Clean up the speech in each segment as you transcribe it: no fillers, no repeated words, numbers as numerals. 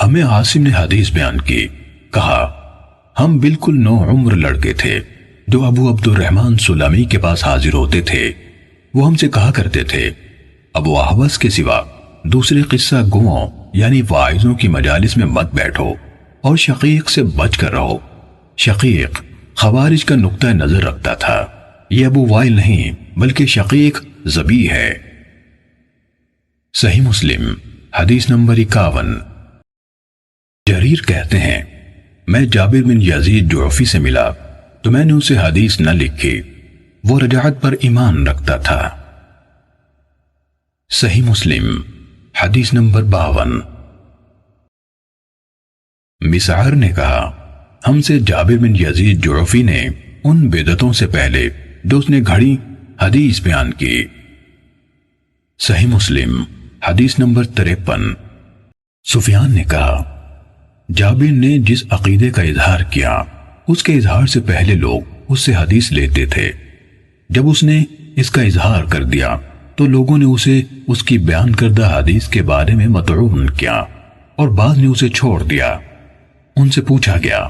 ہمیں عاصم نے حدیث بیان کی، کہا ہم بالکل نو عمر لڑکے تھے جو ابو عبد الرحمن سلمی کے پاس حاضر ہوتے تھے۔ وہ ہم سے کہا کرتے تھے ابو احوص کے سوا دوسرے قصہ گوؤں یعنی واعظوں کی مجالس میں مت بیٹھو اور شقیق سے بچ کر رہو۔ شقیق خوارج کا نقطہ نظر رکھتا تھا، یہ ابو وائل نہیں بلکہ شقیق ذبیح ہے۔ صحیح مسلم حدیث نمبر 51۔ جریر کہتے ہیں میں جابر بن یزید جعفی سے ملا تو میں نے اسے حدیث نہ لکھی، وہ رجعت پر ایمان رکھتا تھا۔ صحیح مسلم حدیث نمبر 52۔ مسعر نے کہا ہم سے جابر بن یزید جعفی نے ان بدعتوں سے پہلے جو اس نے گھڑی حدیث بیان کی۔ صحیح مسلم حدیث نمبر 53۔ سفیان نے کہا جابر نے جس عقیدے کا اظہار کیا اس کے اظہار سے پہلے لوگ اس سے حدیث لیتے تھے، جب اس نے اس کا اظہار کر دیا تو لوگوں نے اسے اس کی بیان کردہ حدیث کے بارے میں مطعون کیا اور بعض نے اسے چھوڑ دیا۔ ان سے پوچھا گیا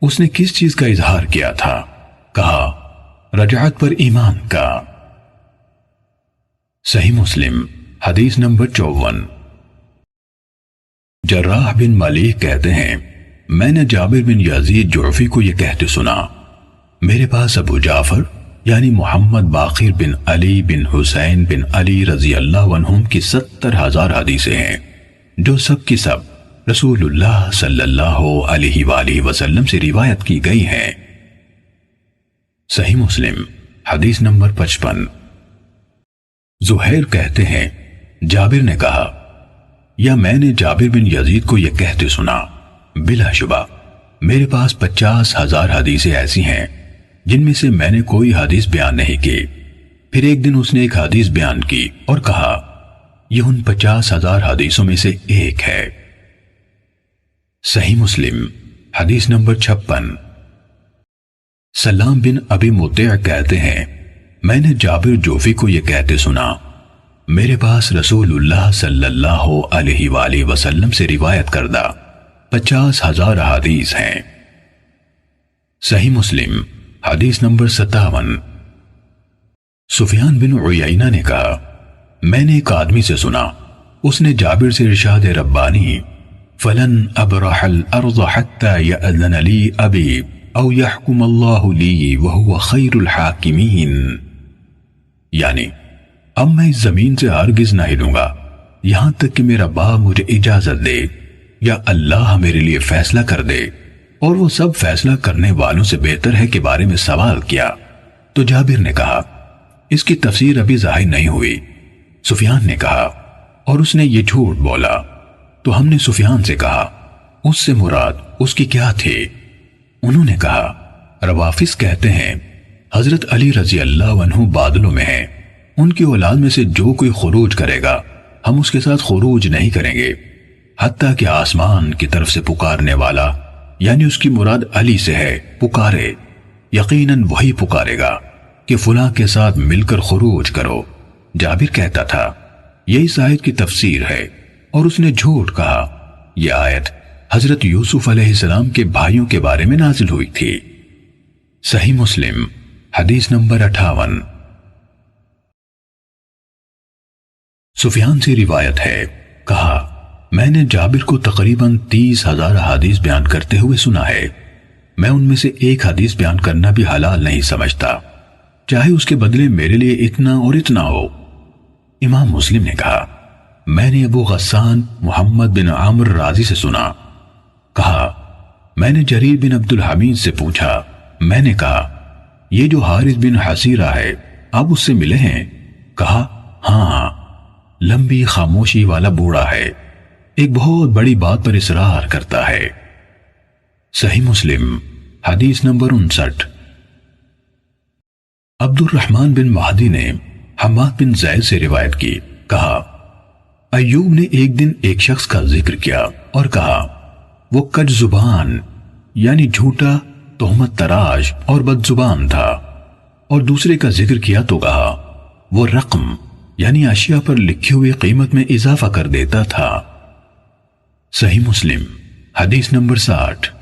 اس نے کس چیز کا اظہار کیا تھا؟ کہا رجعت پر ایمان کا۔ صحیح مسلم حدیث نمبر 54۔ جراح بن ملیک کہتے ہیں میں نے جابر بن یزید جعفی کو یہ کہتے سنا میرے پاس ابو جعفر یعنی محمد باقر بن علی بن حسین بن علی رضی اللہ عنہم کی 70,000 حدیثیں ہیں جو سب کی سب رسول اللہ صلی اللہ علیہ وآلہ وسلم سے روایت کی گئی ہیں۔ صحیح مسلم حدیث نمبر 55۔ زہیر کہتے ہیں جابر نے کہا یا میں نے جابر بن یزید کو یہ کہتے سنا بلا شبہ میرے پاس 50,000 حدیثیں ایسی ہیں جن میں سے میں نے کوئی حدیث بیان نہیں کی۔ پھر ایک دن اس نے ایک حدیث بیان کی اور کہا یہ ان 50,000 حدیثوں میں سے ایک ہے۔ صحیح مسلم حدیث نمبر 56۔ سلام بن ابی مطیع کہتے ہیں میں نے جابر جعفی کو یہ کہتے سنا میرے پاس رسول اللہ صلی اللہ علیہ وآلہ وسلم سے روایت کردہ 50,000 حدیث ہیں۔ صحیح مسلم حدیث نمبر 57۔ سفیان بن عیینہ نے کہا میں نے ایک آدمی سے سنا اس نے جابر سے ارشاد ربانی فلن ابرح الارض حتى يأذن لي ابی او يحكم اللہ لی وهو خیر الحاکمین، یعنی اب میں اس زمین سے ہرگز نہ ہلوں گا یہاں تک کہ میرا باپ مجھے اجازت دے یا اللہ میرے لیے فیصلہ کر دے، اور وہ سب فیصلہ کرنے والوں سے بہتر ہے کے بارے میں سوال کیا تو جابر نے کہا اس کی تفسیر ابھی ظاہر نہیں ہوئی۔ سفیان نے کہا اور اس نے یہ جھوٹ بولا تو ہم نے سفیان سے کہا اس سے مراد اس کی کیا تھی؟ انہوں نے کہا روافظ کہتے ہیں حضرت علی رضی اللہ عنہ بادلوں میں ہیں، ان کی اولاد میں سے جو کوئی خروج کرے گا ہم اس کے ساتھ خروج نہیں کریں گے حتیٰ کہ آسمان کی طرف سے پکارنے والا یعنی اس کی مراد علی سے ہے پکارے، یقیناً وہی پکارے گا کہ فلاں کے ساتھ مل کر خروج کرو۔ جابر کہتا تھا یہ اس آیت کی تفسیر ہے اور اس نے جھوٹ کہا یہ آیت حضرت یوسف علیہ السلام کے بھائیوں کے بارے میں نازل ہوئی تھی۔ صحیح مسلم حدیث نمبر 58۔ سفیان سے روایت ہے کہا میں نے جابر کو تقریباً 30,000 حدیث بیان کرتے ہوئے سنا ہے، میں ان میں سے ایک حدیث بیان کرنا بھی حلال نہیں سمجھتا چاہے اس کے بدلے میرے لیے اتنا اور اتنا ہو۔ امام مسلم نے کہا میں نے ابو غسان محمد بن عامر رازی سے سنا، کہا میں نے جریر بن عبد الحمید سے پوچھا، میں نے کہا یہ جو حارث بن حسیرہ ہے آپ اس سے ملے ہیں؟ کہا ہاں، لمبی خاموشی والا بوڑھا ہے، ایک بہت بڑی بات پر اصرار کرتا ہے۔ صحیح مسلم حدیث نمبر 59۔ عبد الرحمن بن مہدی نے حماد بن زید سے روایت کی، کہا ایوب نے ایک دن ایک شخص کا ذکر کیا اور کہا وہ کج زبان یعنی جھوٹا، تہمت تراش اور بد زبان تھا، اور دوسرے کا ذکر کیا تو کہا وہ رقم یعنی اشیاء پر لکھی ہوئی قیمت میں اضافہ کر دیتا تھا۔ صحیح مسلم حدیث نمبر 60۔